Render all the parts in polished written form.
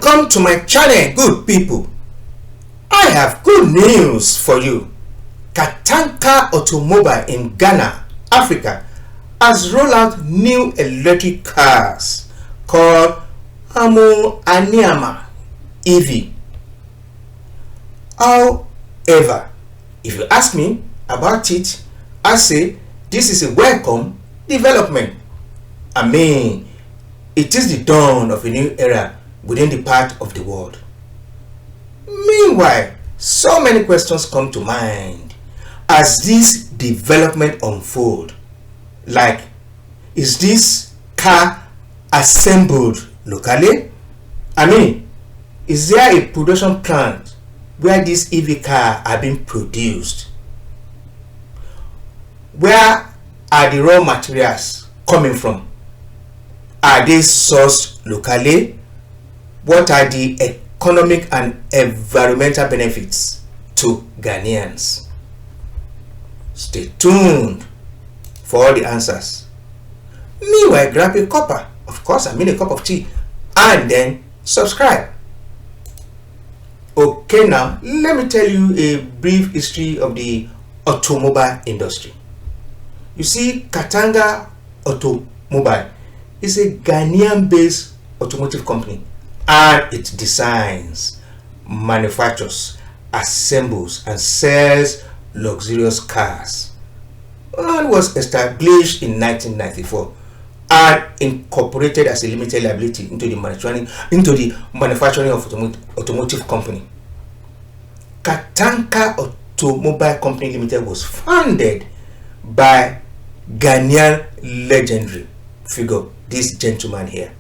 Welcome to my channel, good people. I have good news for you. Kantanka Automobile in Ghana, Africa, has rolled out new electric cars called AMOANIMAH EV. However, if you ask me about it, I say this is a welcome development. I mean, it is the dawn of a new era within the part of the world. Meanwhile, so many questions come to mind as this development unfolds. Like, is this car assembled locally? I mean, is there a production plant where these EV cars are being produced? Where are the raw materials coming from? Are they sourced locally? What are the economic and environmental benefits to Ghanaians? Stay tuned for all the answers. Meanwhile, grab a cuppa, of course I mean a cup of tea, and then subscribe. Okay, now let me tell you a brief history of the automobile industry. You see, Kantanka Automobile is a Ghanaian-based automotive company, and it designs, manufactures, assembles, and sells luxurious cars. And was established in 1994 and incorporated as a limited liability into the manufacturing of automotive company. Kantanka Automobile Company Limited was founded by Ghanaian legendary figure, this gentleman here,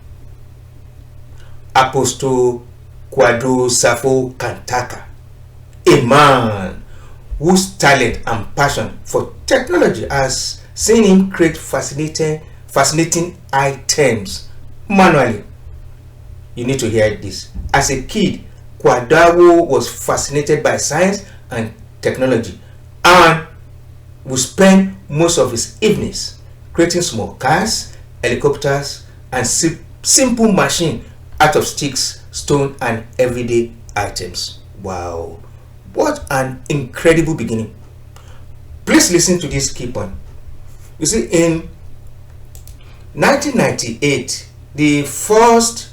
Apostle Kantanka, a man whose talent and passion for technology has seen him create fascinating items manually. You need to hear this. As a kid, Kwadawo was fascinated by science and technology and would spend most of his evenings creating small cars, helicopters, and simple machines out of sticks, stone, and everyday items. Wow, what an incredible beginning. Please listen to this key point. You see, in 1998, the first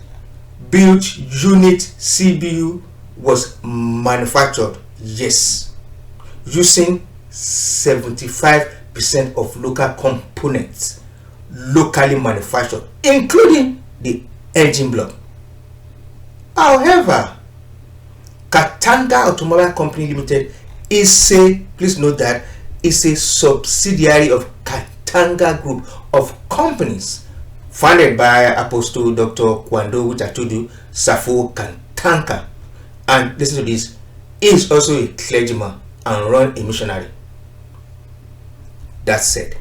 built unit CBU was manufactured, yes, using 75% of local components locally manufactured, including the engine block. However, Kantanka Automobile Company Limited is please note that, is a subsidiary of Kantanka Group of companies founded by Apostle Dr. Kwando Witatudu Safo Kantanka. And listen to this, he is also a clergyman and run a missionary. That said,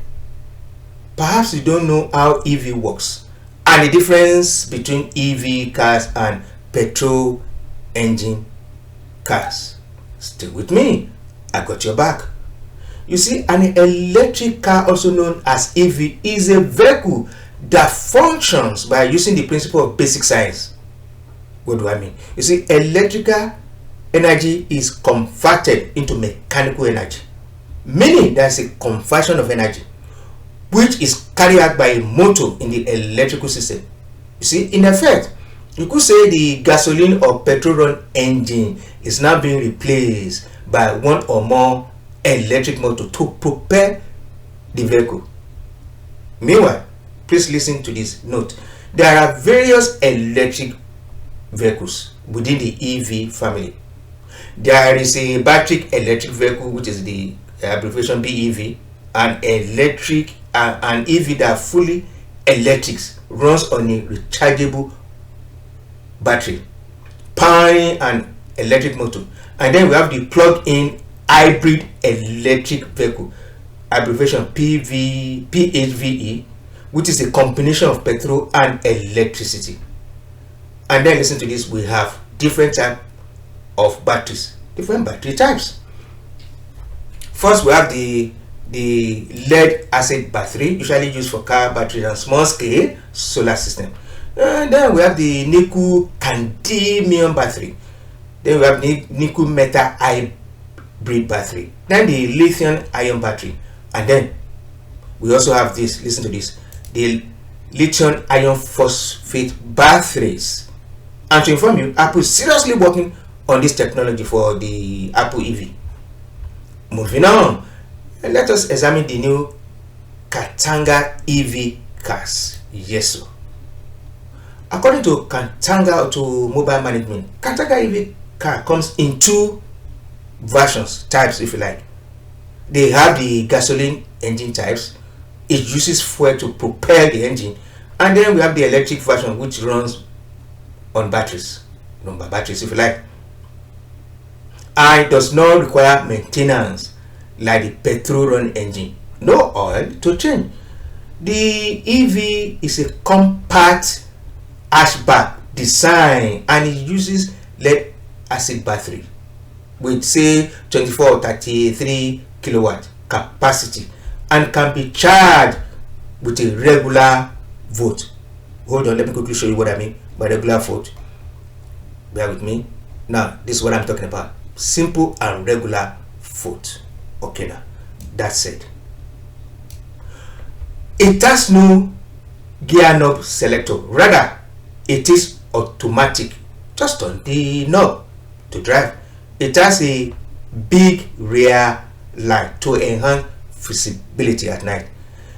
perhaps you don't know how EV works and the difference between EV cars and petrol engine cars. Stay with me, I got your back. You see, an electric car, also known as EV, is a vehicle that functions by using the principle of basic science. What do I mean? You see, electrical energy is converted into mechanical energy, meaning there's a conversion of energy which is carried out by a motor in the electrical system. You see, in effect, you could say the gasoline or petrol run engine is now being replaced by one or more electric motor to propel the vehicle. Meanwhile, please listen to this note. There are various electric vehicles within the EV family. There is a battery electric vehicle, which is the abbreviation BEV, an electric an EV that fully electric, runs on a rechargeable battery, powering an electric motor. And then we have the plug-in hybrid electric vehicle, abbreviation PHVE, which is a combination of petrol and electricity. And then listen to this, we have different types of batteries, different battery types. First, we have the lead acid battery, usually used for car batteries and small scale solar system. Then we have the nickel cadmium battery. Then we have the nickel metal hybrid battery. Then the lithium ion battery. And then we also have this, listen to this, the lithium iron phosphate batteries. And to inform you, Apple is seriously working on this technology for the Apple EV. Moving on, let us examine the new Kantanka EV cars. Yes, sir. According to Kantanka Automobile Management, Kantanka EV car comes in two versions, types if you like. They have the gasoline engine types. It uses fuel to propel the engine, and then we have the electric version which runs on batteries, number batteries if you like, and it does not require maintenance like the petrol run engine. No oil to change. The EV is a compact hatchback design and it uses lead acid battery with say 24 or 33 kilowatt capacity and can be charged with a regular volt. Hold on, let me quickly show you what I mean by regular volt. Bear with me. Now, this is what I'm talking about. Simple and regular volt. Okay, now, that's it. It has no gear knob selector. Rather, it is automatic. Just on the knob to drive. It has a big rear light to enhance visibility at night.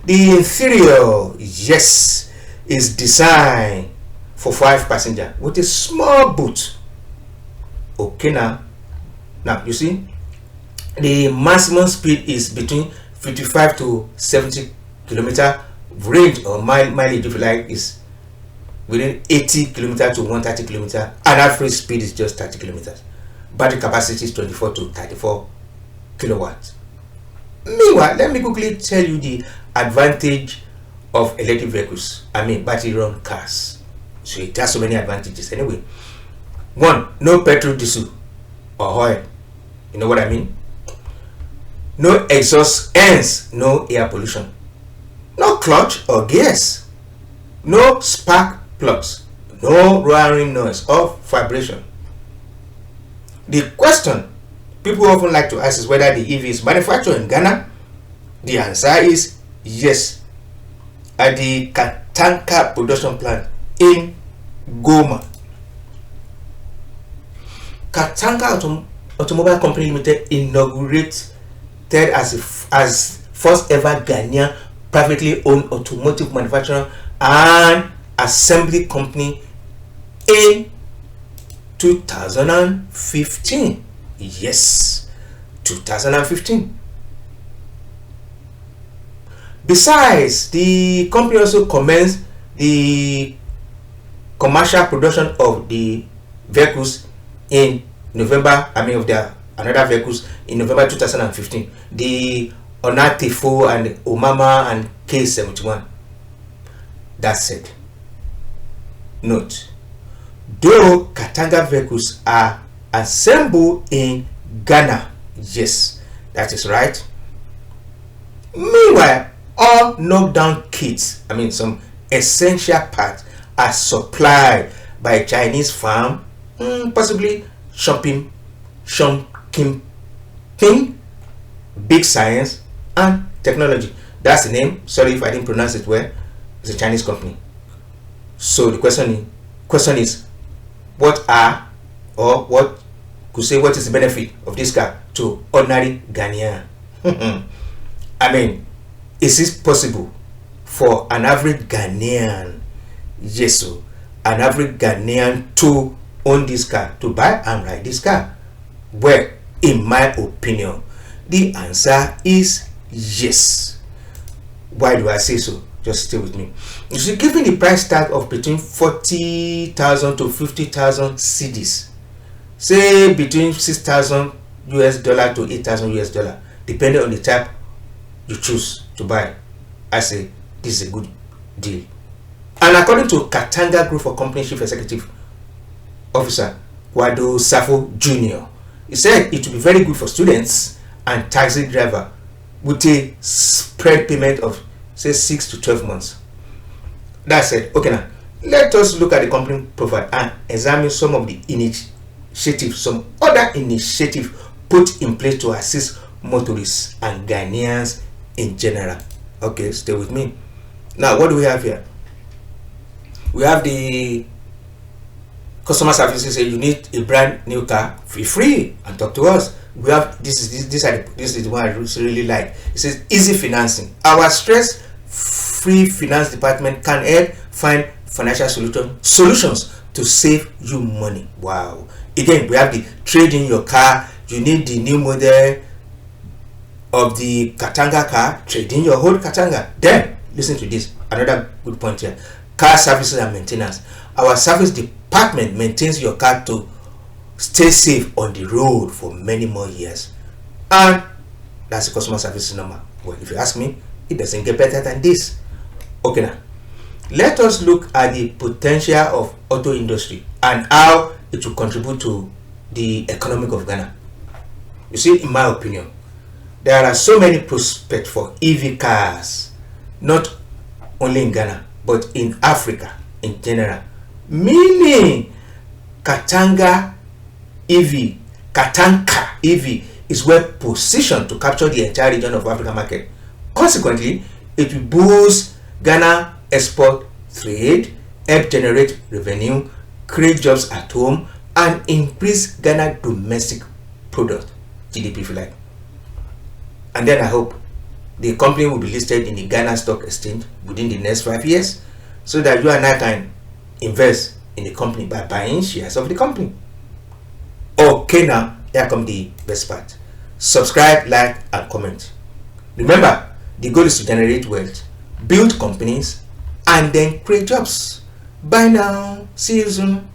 The interior, yes, is designed for 5 passengers with a small boot. Okay, now you see the maximum speed is between 55 to 70 kilometer range, or mileage if you like is within 80 kilometer to 130 kilometer, and average speed is just 30 kilometers. Battery capacity is 24 to 34 kilowatts. Meanwhile, let me quickly tell you the advantage of electric vehicles, battery run cars. So it has so many advantages anyway. 1, no petrol, diesel or oil. You know what I mean? No exhaust, hence no air pollution. No clutch or gears. No spark plugs. No roaring noise or vibration. The question people often like to ask is whether the EV is manufactured in Ghana. The answer is yes, at the Kantanka production plant in Goma. Kantanka Automobile Company Limited inaugurated as first ever Ghanaian privately owned automotive manufacturer and assembly company in 2015. Yes, 2015. Besides, the company also commenced the commercial production of the vehicles in November, of their another vehicles in November 2015. The Onatifo and Omama and K71. That's it. Note, though Kantanka vehicles are assembled in Ghana, yes, that is right. Meanwhile, all knockdown kits, some essential parts, are supplied by a Chinese firm, possibly Shopping Ping, Big Science and Technology. That's the name. Sorry if I didn't pronounce it well. It's a Chinese company. So the question is, what is the benefit of this car to ordinary Ghanaian? Is it possible for an average Ghanaian, yes, so an average Ghanaian to own this car, to buy and ride this car? Well, in my opinion, the answer is yes. Why do I say so? Just stay with me. You see, given the price tag of between 40,000 to 50,000 cedis, say between $6,000 to $8,000, depending on the type you choose to buy, I say this is a good deal. And according to Kantanka Group of Company Chief Executive Officer Wado Safo Jr., he said it will be very good for students and taxi driver with a spread payment of say 6 to 12 months. That's it. Okay, now Let us look at the company profile and examine some of the initiatives, some other initiatives put in place to assist motorists and Ghanaians in general. Okay, stay with me. Now, what do we have here? We have the customer services. Say you need a brand new car, feel free and talk to us. We have this is the one I really like. It says easy financing. Our stress-free finance department can help find financial solutions to save you money. Wow. Again, we have the trade in your car. You need the new model of the Kantanka car, trade in your old Kantanka. Then listen to this, another good point here. Car services and maintenance. Our service department maintains your car to stay safe on the road for many more years. And that's the customer services number. Well, if you ask me, it doesn't get better than this. Okay, now let us look at the potential of auto industry and how it will contribute to the economic of Ghana. You see, in my opinion, there are so many prospects for EV cars, not only in Ghana, but in Africa in general. Meaning, Kantanka EV is well positioned to capture the entire region of African market. Consequently, it will boost Ghana export trade, help generate revenue, create jobs at home, and increase Ghana domestic product, GDP if you like. And then I hope the company will be listed in the Ghana Stock Exchange within the next 5 years, so that you and I can invest in the company by buying shares of the company. Okay, now here comes the best part. Subscribe, like, and comment. Remember, the goal is to generate wealth, build companies, and then create jobs. Bye now. See you soon.